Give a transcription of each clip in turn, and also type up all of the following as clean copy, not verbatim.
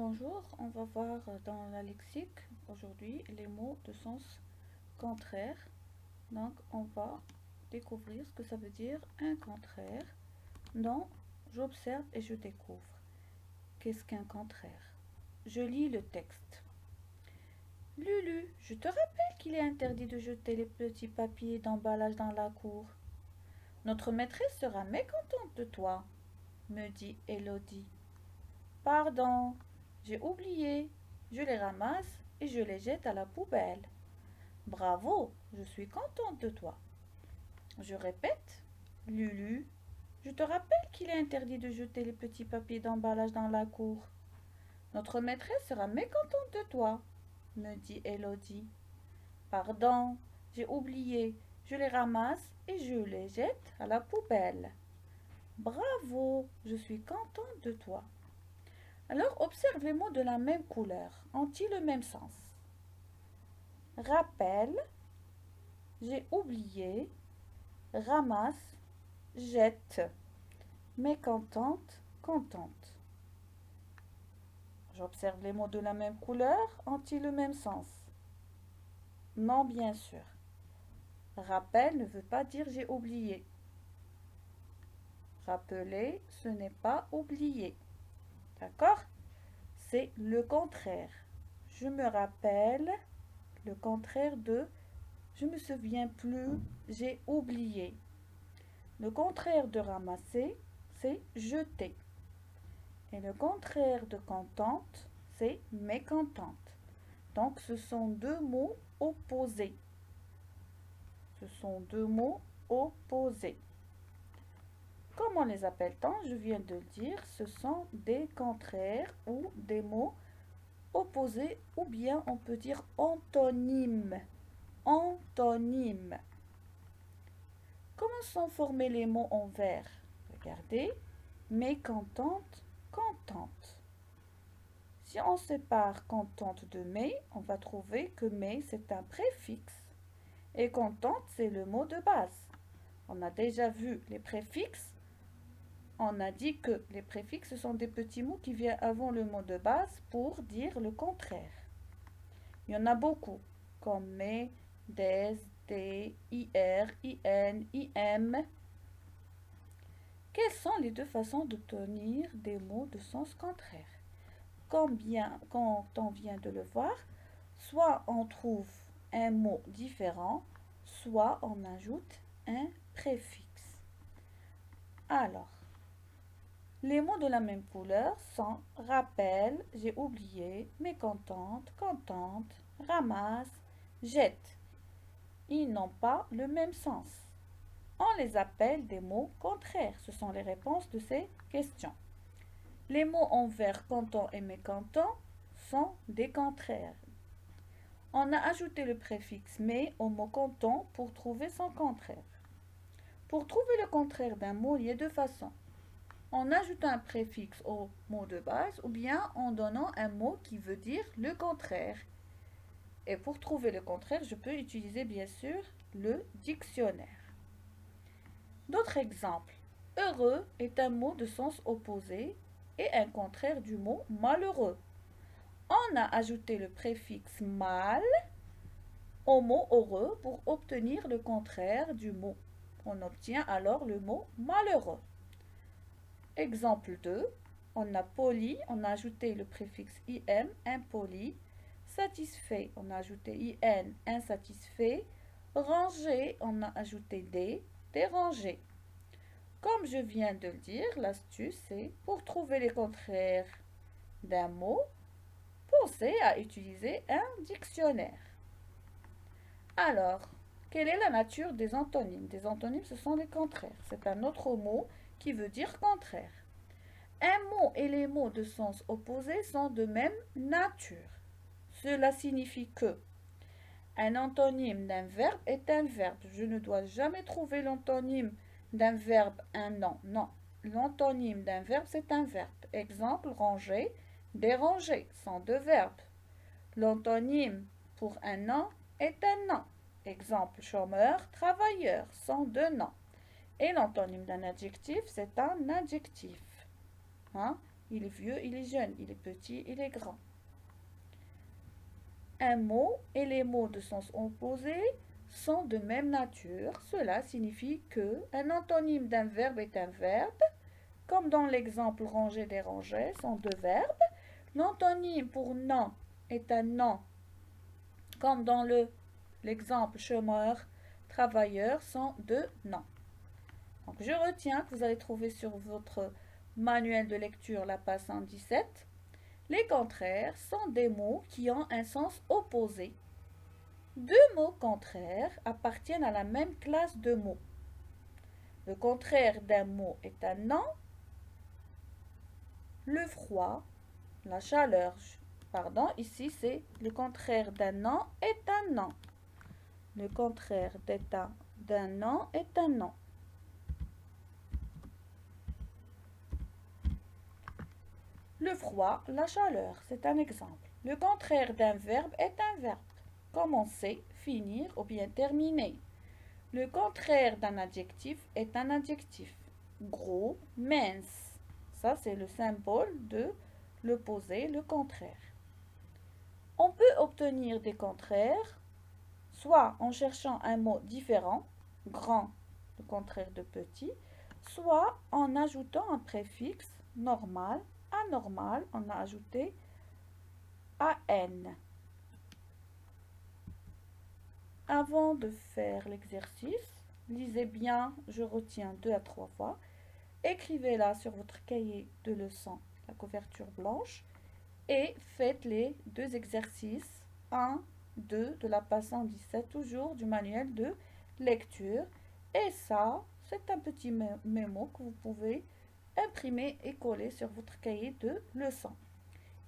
Bonjour, on va voir dans la lexique aujourd'hui les mots de sens contraire. Donc on va découvrir ce que ça veut dire un contraire. Donc j'observe et je découvre. Qu'est-ce qu'un contraire? Je lis le texte. Lulu, je te rappelle qu'il est interdit de jeter les petits papiers d'emballage dans la cour. Notre maîtresse sera mécontente de toi, me dit Élodie. Pardon, j'ai oublié. Je les ramasse et je les jette à la poubelle. Bravo, je suis contente de toi. Je répète, Lulu, je te rappelle qu'il est interdit de jeter les petits papiers d'emballage dans la cour. Notre maîtresse sera mécontente de toi, me dit Élodie. Pardon, j'ai oublié. Je les ramasse et je les jette à la poubelle. Bravo, je suis contente de toi. Alors observe les mots de la même couleur, ont-ils le même sens? Rappelle, j'ai oublié, ramasse, jette, mécontente, contente. J'observe les mots de la même couleur, ont-ils le même sens? Non, bien sûr. Rappel ne veut pas dire j'ai oublié. Rappeler, ce n'est pas oublier. D'accord? C'est le contraire. Je me rappelle, le contraire de je me souviens plus, j'ai oublié. Le contraire de ramasser, c'est jeter. Et le contraire de contente, c'est mécontente. Donc ce sont deux mots opposés. Ce sont deux mots opposés. Comment les appelle-t-on? Je viens de le dire, ce sont des contraires ou des mots opposés ou bien on peut dire antonymes. Antonymes. Comment sont formés les mots en vers? Regardez, mécontente, contente. Si on sépare contente de mais, on va trouver que mais c'est un préfixe et contente c'est le mot de base. On a déjà vu les préfixes. On a dit que les préfixes sont des petits mots qui viennent avant le mot de base pour dire le contraire. Il y en a beaucoup, comme mais, des, ir, in, im. Quelles sont les deux façons d'obtenir des mots de sens contraire? Quand on vient de le voir, soit on trouve un mot différent, soit on ajoute un préfixe. Alors, les mots de la même couleur sont rappel, j'ai oublié, mécontente, contente, ramasse, jette. Ils n'ont pas le même sens. On les appelle des mots contraires. Ce sont les réponses de ces questions. Les mots en vers content et mécontent sont des contraires. On a ajouté le préfixe mais au mot content pour trouver son contraire. Pour trouver le contraire d'un mot, il y a deux façons. En ajoutant un préfixe au mot de base ou bien en donnant un mot qui veut dire le contraire. Et pour trouver le contraire, je peux utiliser bien sûr le dictionnaire. D'autres exemples. Heureux est un mot de sens opposé et un contraire du mot malheureux. On a ajouté le préfixe mal au mot heureux pour obtenir le contraire du mot. On obtient alors le mot malheureux. Exemple 2. On a poli, on a ajouté le préfixe im, impoli. Satisfait, on a ajouté in, insatisfait. Rangé, on a ajouté dérangé. Comme je viens de le dire, l'astuce c'est pour trouver les contraires d'un mot, pensez à utiliser un dictionnaire. Alors, quelle est la nature des antonymes? Des antonymes, ce sont les contraires. C'est un autre mot qui veut dire contraire. Un mot et les mots de sens opposé sont de même nature. Cela signifie que un antonyme d'un verbe est un verbe. Je ne dois jamais trouver l'antonyme d'un verbe un nom. Non, l'antonyme d'un verbe c'est un verbe. Exemple, ranger, déranger sont deux verbes. L'antonyme pour un nom est un nom. Exemple, chômeur, travailleur sont deux noms. Et l'antonyme d'un adjectif c'est un adjectif. Hein? il est vieux, il est jeune, il est petit, il est grand. Un mot et les mots de sens opposé sont de même nature. Cela signifie que un antonyme d'un verbe est un verbe, comme dans l'exemple ranger, déranger, sont deux verbes. L'antonyme pour non est un nom, comme dans l'exemple chômeur, travailleur, sont deux noms. Donc je retiens que vous allez trouver sur votre manuel de lecture la page 117. Les contraires sont des mots qui ont un sens opposé. Deux mots contraires appartiennent à la même classe de mots. Le contraire d'un mot est un nom. Le froid, la chaleur, pardon, ici c'est le contraire d'un nom est un nom. Le contraire d'un nom est un nom. Le froid, la chaleur, c'est un exemple. Le contraire d'un verbe est un verbe. Commencer, finir ou bien terminer. Le contraire d'un adjectif est un adjectif. Gros, mince. Ça, c'est le symbole de l'opposé, le contraire. On peut obtenir des contraires soit en cherchant un mot différent, grand, le contraire de petit, soit en ajoutant un préfixe normal, anormal, on a ajouté AN. Avant de faire l'exercice, lisez bien, je retiens 2 à 3 fois. Écrivez-la sur votre cahier de leçons, la couverture blanche, et faites les deux exercices 1, 2 de la page 117, toujours du manuel de lecture. Et ça, c'est un petit mémo que vous pouvez imprimer et coller sur votre cahier de leçons.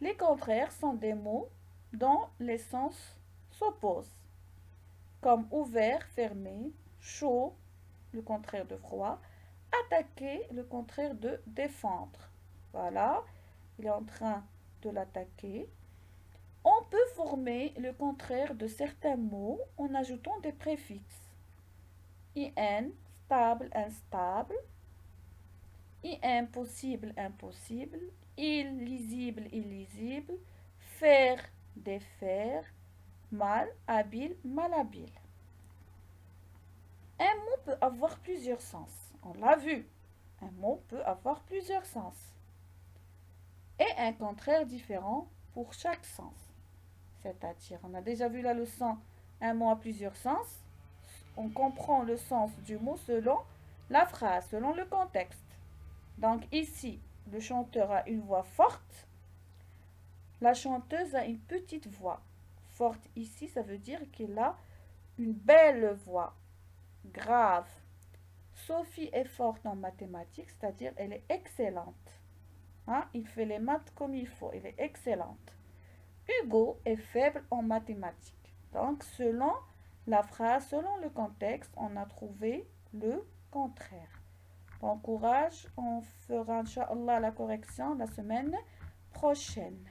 Les contraires sont des mots dont les sens s'opposent, comme ouvert, fermé, chaud, le contraire de froid, attaquer, le contraire de défendre. Voilà, il est en train de l'attaquer. On peut former le contraire de certains mots en ajoutant des préfixes. IN, stable, instable. IM, possible, impossible. Il, lisible, illisible. Faire, défaire. Mal, habile, malhabile. Un mot peut avoir plusieurs sens. On l'a vu. Un mot peut avoir plusieurs sens. Et un contraire différent pour chaque sens. C'est-à-dire, on a déjà vu la leçon, un mot a plusieurs sens. On comprend le sens du mot selon la phrase, selon le contexte. Donc ici, le chanteur a une voix forte. La chanteuse a une petite voix. Forte ici, ça veut dire qu'il a une belle voix, grave. Sophie est forte en mathématiques, c'est-à-dire elle est excellente. Hein? Il fait les maths comme il faut, elle est excellente. Hugo est faible en mathématiques. Donc, selon la phrase, selon le contexte, on a trouvé le contraire. Bon courage, on fera, Inch'Allah, la correction la semaine prochaine.